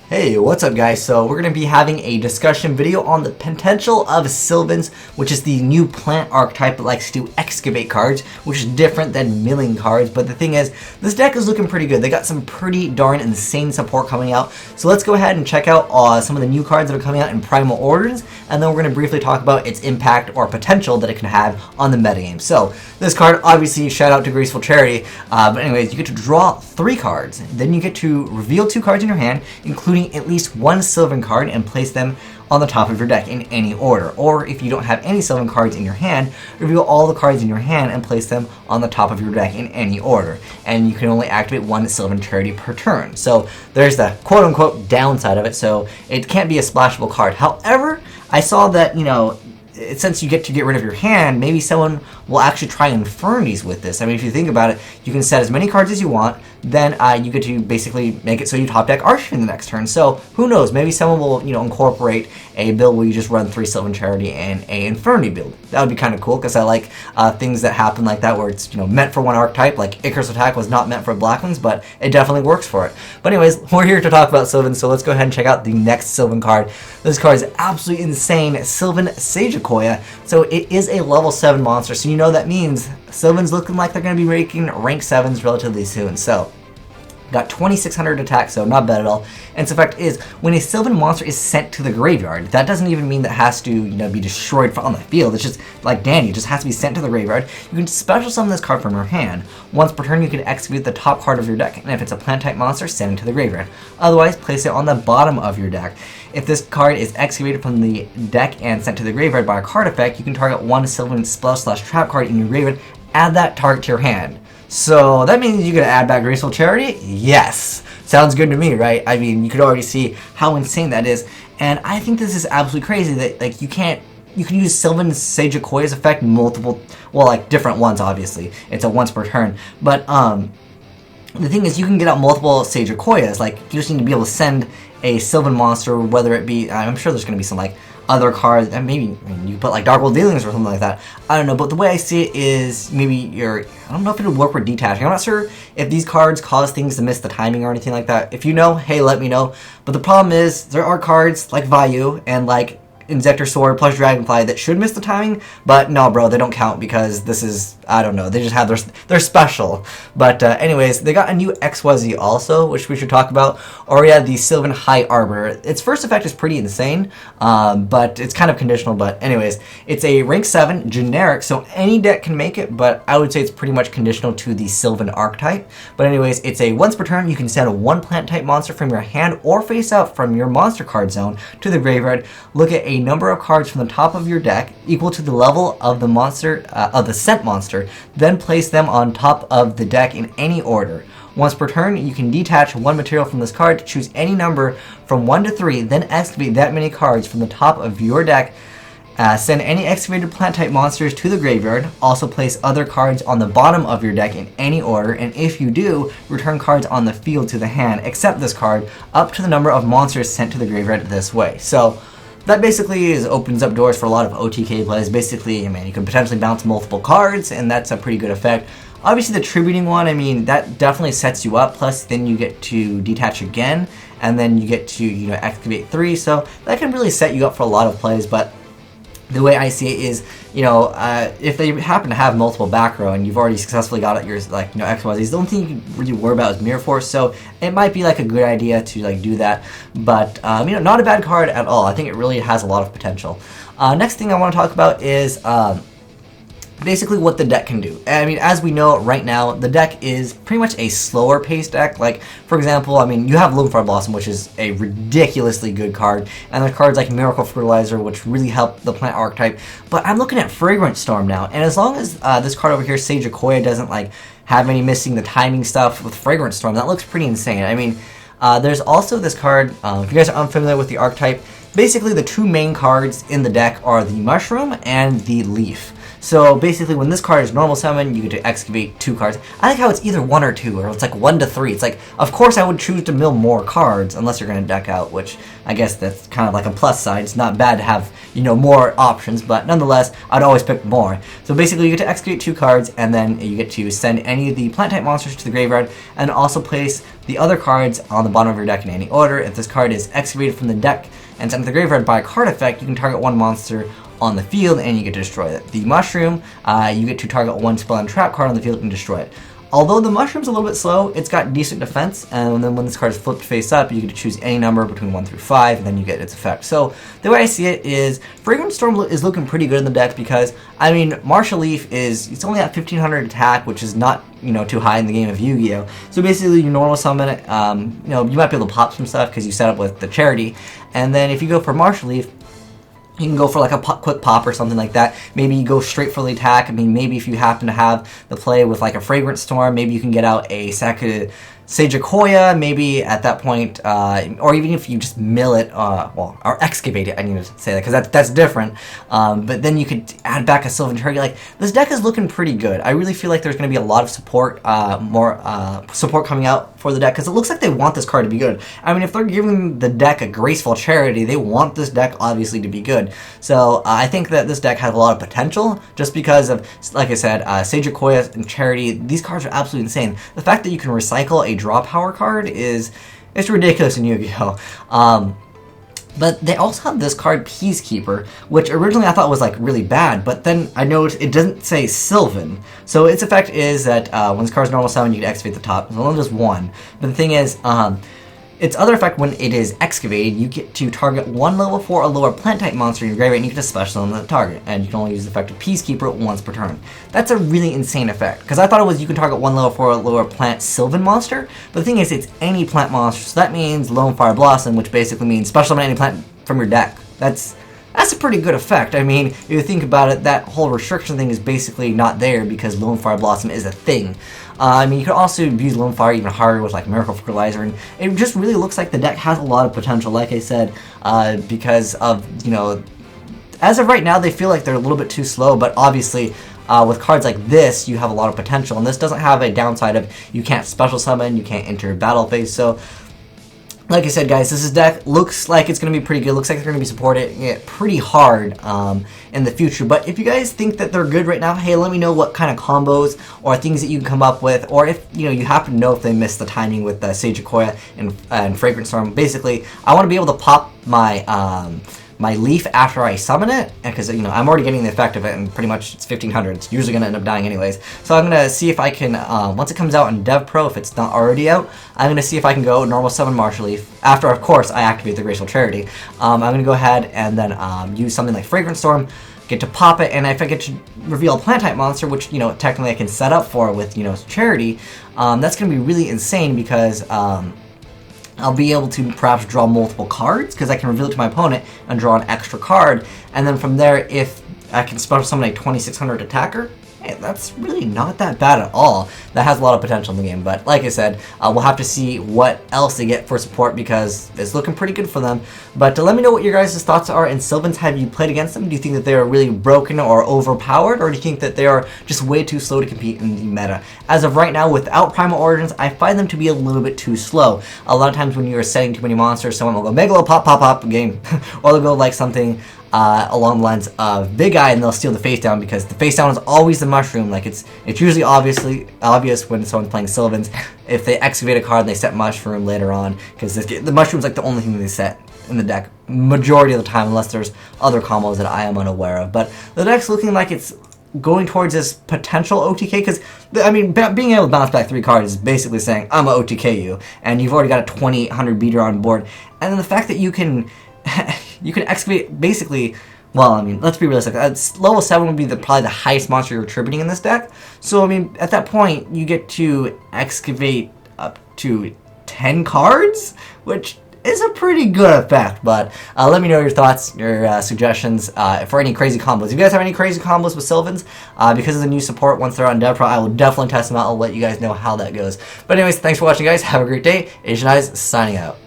Hey, what's up guys? So we're going to be having a discussion video on the potential of Sylvans, which is the new plant archetype that likes to excavate cards, which is different than milling cards. But the thing is, this deck is looking pretty good. They got some pretty darn insane support coming out. So let's go ahead and check out some of the new cards that are coming out in Primal Orders, and then we're going to briefly talk about its impact or potential that it can have on the metagame. So this card, obviously, shout out to Graceful Charity, but anyways, you get to draw 3 cards. Then you get to reveal 2 cards in your hand, including at least 1 Sylvan card, and place them on the top of your deck in any order. Or if you don't have any Sylvan cards in your hand, reveal all the cards in your hand and place them on the top of your deck in any order. And you can only activate 1 Sylvan Charity per turn. So there's the quote-unquote downside of it, so it can't be a splashable card. However, I saw that, since you get to get rid of your hand, maybe someone will actually try Infernities with this. I mean, if you think about it, you can set as many cards as you want, then you get to basically make it so you top deck Archery in the next turn. So who knows, maybe someone will incorporate a build where you just run 3 Sylvan Charity and a Infernity build. That would be kind of cool, because I like things that happen like that, where it's meant for one archetype. Like Icarus Attack was not meant for Black Ones, but it definitely works for it. But anyways, we're here to talk about Sylvan, so let's go ahead and check out the next Sylvan card. This card is absolutely insane, Sylvan Sagequoia. So it is a level 7 monster, so you know that means Sylvan's looking like they're going to be making rank 7s relatively soon. So got 2600 attack, so not bad at all. And its effect is, when a Sylvan monster is sent to the graveyard, that doesn't even mean that it has to be destroyed on the field. It's just like Danny, it just has to be sent to the graveyard. You can special summon this card from your hand. Once per turn, you can execute the top card of your deck, and if it's a plant type monster, send it to the graveyard. Otherwise, place it on the bottom of your deck. If this card is excavated from the deck and sent to the graveyard by a card effect, you can target 1 Sylvan spell/trap card in your graveyard, add that target to your hand. So that means you can add back Graceful Charity? Yes! Sounds good to me, right? I mean, you could already see how insane that is. And I think this is absolutely crazy that you can use Sylvan Sagequoia's effect multiple, different ones, obviously. It's a once per turn. But the thing is, you can get out multiple Sagequoias. Like, you just need to be able to send a Sylvan monster, whether it be, I'm sure there's going to be some other cards, and maybe you put Darkwold Dealings or something like that. I don't know, but the way I see it is maybe I don't know if it would work with detaching. I'm not sure if these cards cause things to miss the timing or anything like that. If you know, hey, let me know. But the problem is, there are cards like Vayu and Inzektor Sword plus Dragonfly that should miss the timing, but no, bro, they don't count because this is, I don't know, they just have they're special. But anyways, they got a new XYZ also, which we should talk about. Or yeah, the Sylvan High Arbor. Its first effect is pretty insane, but it's kind of conditional. But anyways, it's a rank 7 generic, so any deck can make it, but I would say it's pretty much conditional to the Sylvan archetype. But anyways, it's a once per turn, you can send 1 plant type monster from your hand or face out from your monster card zone to the graveyard. Look at a number of cards from the top of your deck equal to the level of the monster of the sent monster, then place them on top of the deck in any order. Once per turn, you can detach 1 material from this card, choose any number from 1 to 3, then excavate that many cards from the top of your deck. Send any excavated plant type monsters to the graveyard. Also place other cards on the bottom of your deck in any order, and if you do, return cards on the field to the hand, except this card, up to the number of monsters sent to the graveyard this way. So that basically opens up doors for a lot of OTK plays. Basically, you can potentially bounce multiple cards, and that's a pretty good effect. Obviously, the Tributing one, that definitely sets you up. Plus, then you get to detach again, and then you get to excavate 3. So that can really set you up for a lot of plays. But the way I see it is, if they happen to have multiple back row and you've already successfully got your XYZs, the only thing you can really worry about is Mirror Force. So it might be a good idea to do that. But not a bad card at all. I think it really has a lot of potential. Next thing I want to talk about is basically what the deck can do. As we know right now, the deck is pretty much a slower paced deck. For example, you have Loomfire Blossom, which is a ridiculously good card, and there's cards like Miracle Fertilizer, which really help the plant archetype. But I'm looking at Fragrant Storm now, and as long as this card over here, Sagequoia, doesn't have any missing the timing stuff with Fragrant Storm, that looks pretty insane. There's also this card, if you guys are unfamiliar with the archetype, basically the 2 main cards in the deck are the Mushroom and the Leaf. So basically, when this card is normal summon, you get to excavate 2 cards. I like how it's either 1 or 2, or it's like 1 to 3. It's like, of course I would choose to mill more cards, unless you're going to deck out, which I guess that's kind of like a plus side. It's not bad to have, you know, more options, but nonetheless, I'd always pick more. So basically, you get to excavate 2 cards, and then you get to send any of the plant-type monsters to the graveyard, and also place the other cards on the bottom of your deck in any order. If this card is excavated from the deck and sent to the graveyard by a card effect, you can target 1 monster on the field and you get to destroy it. The mushroom, you get to target 1 spell and trap card on the field and destroy it. Although the mushroom's a little bit slow, it's got decent defense, and then when this card is flipped face up, you get to choose any number between 1 through 5, and then you get its effect. So the way I see it is, Fragrant Storm is looking pretty good in the deck because, I mean, Martial Leaf it's only at 1500 attack, which is not, you know, too high in the game of Yu-Gi-Oh! So basically, you normal summon it, you know, you might be able to pop some stuff because you set up with the Charity, and then if you go for Martial Leaf, you can go for like a quick pop or something like that. Maybe you go straight for the attack. I mean, maybe if you happen to have the play with like a Fragrant Storm, maybe you can get out a Sagequoia, maybe at that point, or even if you just mill it, or excavate it, I need to say that, because that's different, but then you could add back a Sylvan Turkey. Like, this deck is looking pretty good. I really feel like there's going to be a lot of support, more support coming out for the deck, because it looks like they want this card to be good. I mean, if they're giving the deck a Graceful Charity, they want this deck, obviously, to be good. So, I think that this deck has a lot of potential, just because of, like I said, Sagequoia and Charity. These cards are absolutely insane. The fact that you can recycle a draw power card it's ridiculous in Yu-Gi-Oh! But they also have this card, Peacekeeper, which originally I thought was like really bad, but then I noticed it doesn't say Sylvan. So its effect is that when this card's normal summon, you can excavate the top. It's only just 1. But the thing is, its other effect when it is excavated, you get to target 1 level 4 or lower plant type monster in your graveyard, and you get to special summon the target. And you can only use the effect of Peacekeeper once per turn. That's a really insane effect, because I thought it was you can target 1 level 4 or lower plant Sylvan monster, but the thing is, it's any plant monster, so that means Lone Fire Blossom, which basically means special summon any plant from your deck. That's a pretty good effect. I mean, if you think about it, that whole restriction thing is basically not there because Lone Fire Blossom is a thing. I mean, you could also use Lone Fire even harder with like Miracle Fertilizer, and it just really looks like the deck has a lot of potential, like I said, because of, you know, as of right now, they feel like they're a little bit too slow, but obviously, with cards like this, you have a lot of potential, and this doesn't have a downside of you can't special summon, you can't enter battle phase, so like I said, guys, this deck looks like it's going to be pretty good. Looks like they're going to be supporting it pretty hard in the future. But if you guys think that they're good right now, hey, let me know what kind of combos or things that you can come up with. Or if you happen to know if they missed the timing with Sagequoia and Fragrant Storm. Basically, I want to be able to pop my my leaf after I summon it, because I'm already getting the effect of it, and pretty much it's 1500. It's usually going to end up dying anyways. So I'm going to see if I can, once it comes out in DevPro, if it's not already out, I'm going to see if I can go normal summon Martial Leaf. After, of course, I activate the Graceful Charity. I'm going to go ahead and then use something like Fragrant Storm, get to pop it, and if I get to reveal a plant type monster, which technically I can set up for with Charity, that's going to be really insane because I'll be able to perhaps draw multiple cards because I can reveal it to my opponent and draw an extra card, and then from there, if I can special summon a 2600 attacker, hey, that's really not that bad at all. That has a lot of potential in the game, but like I said, we'll have to see what else they get for support because it's looking pretty good for them. But let me know what your guys' thoughts are in Sylvans. Have you played against them? Do you think that they are really broken or overpowered, or do you think that they are just way too slow to compete in the meta? As of right now, without Primal Origins, I find them to be a little bit too slow. A lot of times when you are setting too many monsters, someone will go Megalo, pop, pop, pop, game. Or they'll go like something along the lines of Big Eye, and they'll steal the face down because the face down is always the mushroom. Like it's usually obvious when someone's playing Sylvans if they excavate a card and they set mushroom later on, because the mushroom's like the only thing that they set in the deck majority of the time, unless there's other combos that I am unaware of. But the deck's looking like it's going towards this potential OTK, because I mean, being able to bounce back 3 cards is basically saying I'm a OTK you, and you've already got a 2800 beater on board, and then the fact that you can excavate basically. Well, I mean, let's be realistic. Level 7 would be probably the highest monster you're attributing in this deck. So, I mean, at that point, you get to excavate up to 10 cards, which is a pretty good effect. But let me know your thoughts, your suggestions for any crazy combos. If you guys have any crazy combos with Sylvans, because of the new support, once they're on DevPro, I will definitely test them out. I'll let you guys know how that goes. But anyways, thanks for watching, guys. Have a great day. Azneyes signing out.